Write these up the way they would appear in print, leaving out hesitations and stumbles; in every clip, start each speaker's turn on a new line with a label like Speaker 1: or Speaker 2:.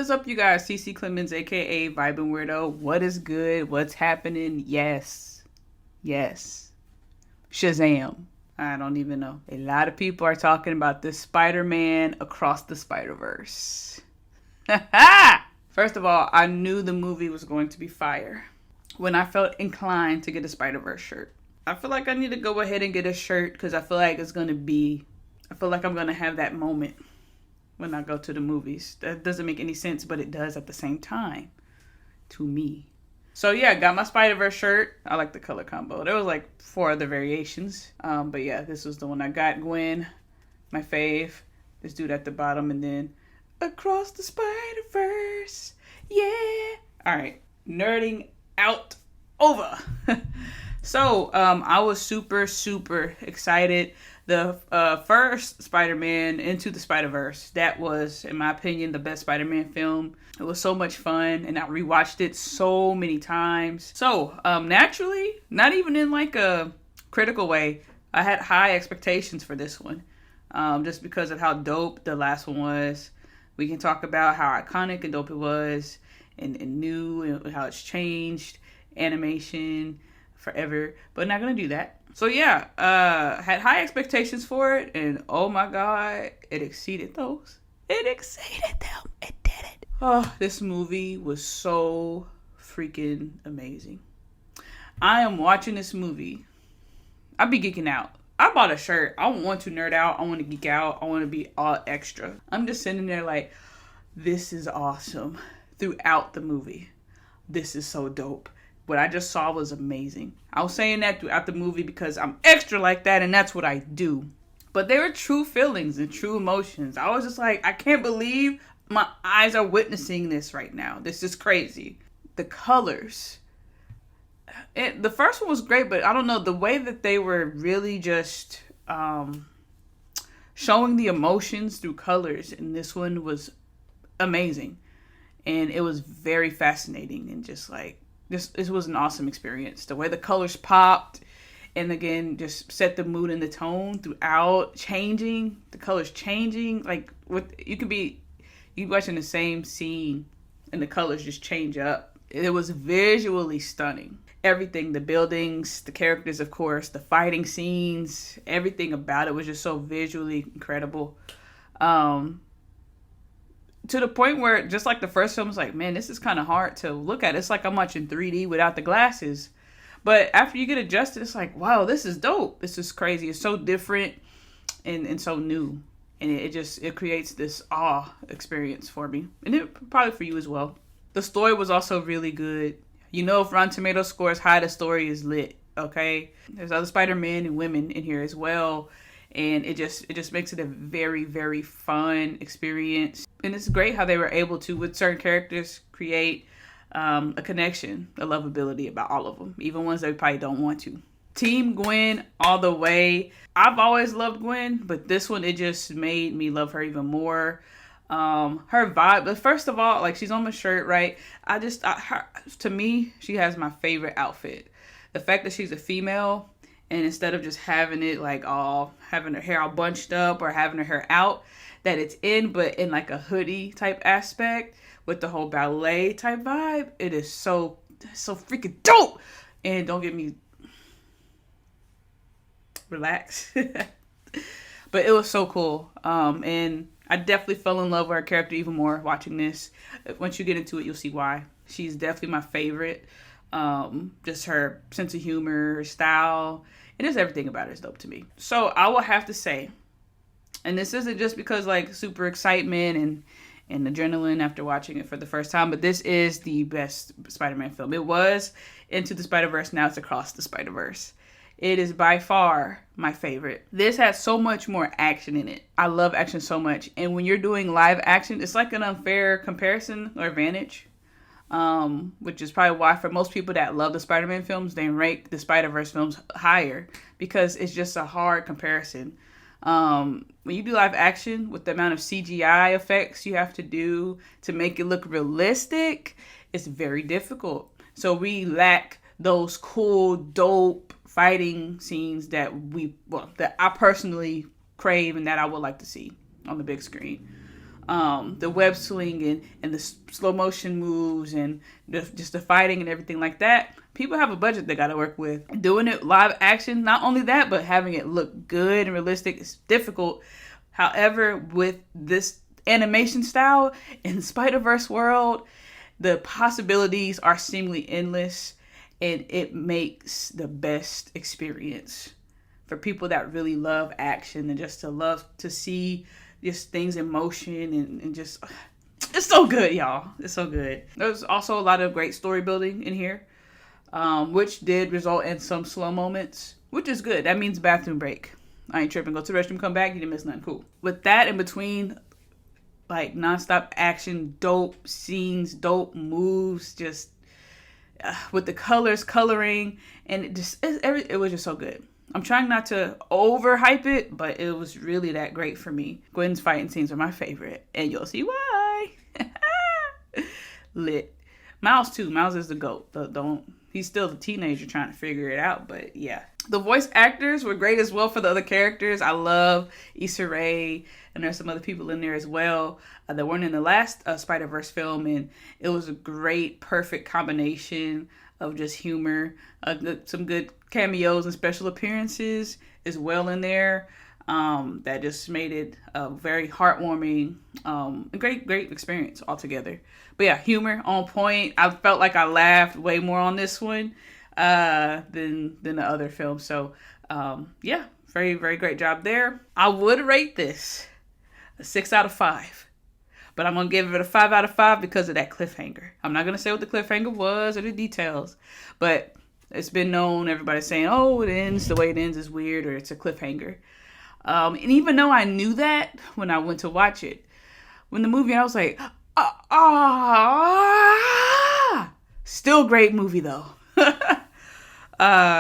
Speaker 1: is up, you guys? CeCe Clemons, aka Vibin Weirdo. What is good? What's happening? Yes. Shazam. I don't even know. A lot of people are talking about this Spider-Man Across the Spider-Verse. First of all, I knew the movie was going to be fire when I felt inclined to get a Spider-Verse shirt. I feel like I need to go ahead and get a shirt because I feel like I'm going to have that moment when I go to the movies. That doesn't make any sense, but it does at the same time to me. So yeah, got my Spider-Verse shirt. I like the color combo. There was like 4 other variations. But yeah, this was the one I got. Gwen, my fave. This dude at the bottom, and then Across the Spider-Verse. Yeah. All right. Nerding out over. So I was super excited. The first Spider-Man Into the Spider-Verse, that was, in my opinion, the best Spider-Man film. It was so much fun, and I rewatched it so many times. So naturally, not even in like a critical way, I had high expectations for this one, just because of how dope the last one was. We can talk about how iconic and dope it was, and new, and how it's changed, animation, forever, but not gonna do that. So yeah, had high expectations for it, and oh my god, it exceeded those. It exceeded them. It did it. Oh, this movie was so freaking amazing. I am watching this movie. I be geeking out. I bought a shirt. I want to nerd out. I want to geek out. I want to be all extra. I'm just sitting there like, this is awesome throughout the movie. This is so dope. What I just saw was amazing. I was saying that throughout the movie because I'm extra like that, and that's what I do. But they were true feelings and true emotions. I was just like, I can't believe my eyes are witnessing this right now. This is crazy. The colors. The first one was great, but I don't know, the way that they were really just showing the emotions through colors in this one was amazing. And it was very fascinating, and just like, This was an awesome experience. The way the colors popped, and again, just set the mood and the tone throughout, changing, the colors changing. Like, you watching the same scene, and the colors just change up. It was visually stunning. Everything, the buildings, the characters, of course, the fighting scenes, everything about it was just so visually incredible. To the point where, just like the first film, was like, man, this is kind of hard to look at. It's like I'm watching 3D without the glasses. But after you get adjusted, it's like, wow, this is dope. This is crazy. It's so different and so new. And it creates this awe experience for me. And it probably for you as well. The story was also really good. You know, if Rotten Tomatoes scores high, the story is lit, okay? There's other Spider-Man and women in here as well. And it just makes it a very fun experience. And it's great how they were able to, with certain characters, create a connection, a lovability about all of them, even ones that probably don't want to. Team Gwen all the way. I've always loved Gwen, but this one, it just made me love her even more. Her vibe, but first of all, like, she's on my shirt, right? To me, she has my favorite outfit. The fact that she's a female, and instead of just having it like having her hair all bunched up or having her hair out, that it's in, but in like a hoodie type aspect with the whole ballet type vibe, it is so freaking dope. And don't get me relax. But it was so cool. And I definitely fell in love with her character even more watching this. Once you get into it, you'll see why. She's definitely my favorite. Just her sense of humor, her style, and just everything about her is dope to me. So I will have to say, and this isn't just because like super excitement and adrenaline after watching it for the first time, but this is the best Spider-Man film. It was Into the Spider-Verse, now it's Across the Spider-Verse. It is by far my favorite. This has so much more action in it. I love action so much. And when you're doing live action, it's like an unfair comparison or advantage. Which is probably why for most people that love the Spider-Man films, they rank the Spider-Verse films higher, because it's just a hard comparison. When you do live action with the amount of CGI effects you have to do to make it look realistic, it's very difficult. So we lack those cool, dope fighting scenes that I personally crave and that I would like to see on the big screen. the web swinging and the slow motion moves and just the fighting and everything like that. People have a budget they got to work with. Doing it live action, not only that, but having it look good and realistic is difficult. However, with this animation style in Spider-Verse world, the possibilities are seemingly endless, and it makes the best experience for people that really love action and just to love to see just things in motion and just, it's so good, y'all. It's so good. There's also a lot of great story building in here, which did result in some slow moments, which is good. That means bathroom break. I ain't tripping. Go to the restroom, come back, you didn't miss nothing. Cool. With that in between, like nonstop action, dope scenes, dope moves, just with the coloring, and it was just so good. I'm trying not to overhype it, but it was really that great for me. Gwen's fighting scenes are my favorite, and you'll see why. Lit. Miles too. Miles is the GOAT. He's still a teenager trying to figure it out, but yeah. The voice actors were great as well for the other characters. I love Issa Rae, and there's some other people in there as well that weren't in the last Spider-Verse film, and it was a great, perfect combination of just humor, some good cameos and special appearances as well in there. That just made it a very heartwarming, a great experience altogether. But yeah, humor on point. I felt like I laughed way more on this one than the other film. So yeah, very, very great job there. I would rate this a 6 out of 5. But I'm going to give it a 5 out of 5 because of that cliffhanger. I'm not going to say what the cliffhanger was or the details. But it's been known, everybody's saying, oh, it ends, the way it ends is weird, or it's a cliffhanger. And even though I knew that when I went to watch it, when the movie, I was like, still great movie though.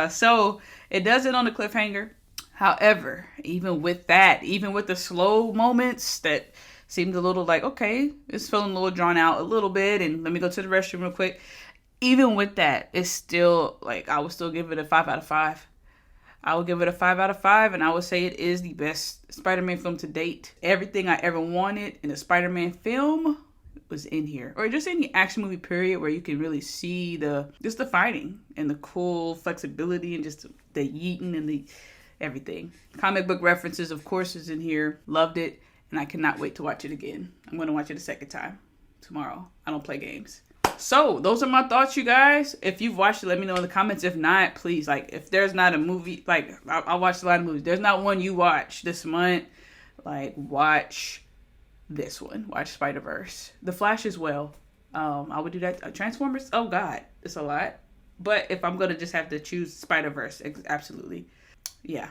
Speaker 1: So it does it on the cliffhanger. However, even with that, even with the slow moments that seemed a little like, okay, it's feeling a little drawn out a little bit, and let me go to the restroom real quick. Even with that, it's still like, I would still give it a 5 out of 5. I would give it a 5 out of 5, and I would say it is the best Spider-Man film to date. Everything I ever wanted in a Spider-Man film was in here, or just any action movie period, where you can really see the fighting and the cool flexibility and just the yeeting and the everything. Comic book references, of course, is in here. Loved it, and I cannot wait to watch it again. I'm going to watch it a second time tomorrow. I don't play games. So those are my thoughts, you guys. If you've watched it, let me know in the comments. If not, please, like, if there's not a movie, like, I watched a lot of movies. There's not one you watch this month, like, watch this one. Watch Spider-Verse. The Flash as well. I would do that. Transformers, oh God, it's a lot. But if I'm going to just have to choose Spider-Verse, absolutely. Yeah.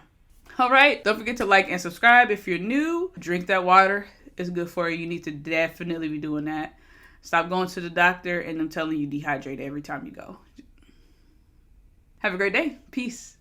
Speaker 1: All right. Don't forget to like and subscribe if you're new. Drink that water. It's good for you. You need to definitely be doing that. Stop going to the doctor and them telling you dehydrate every time you go. Have a great day. Peace.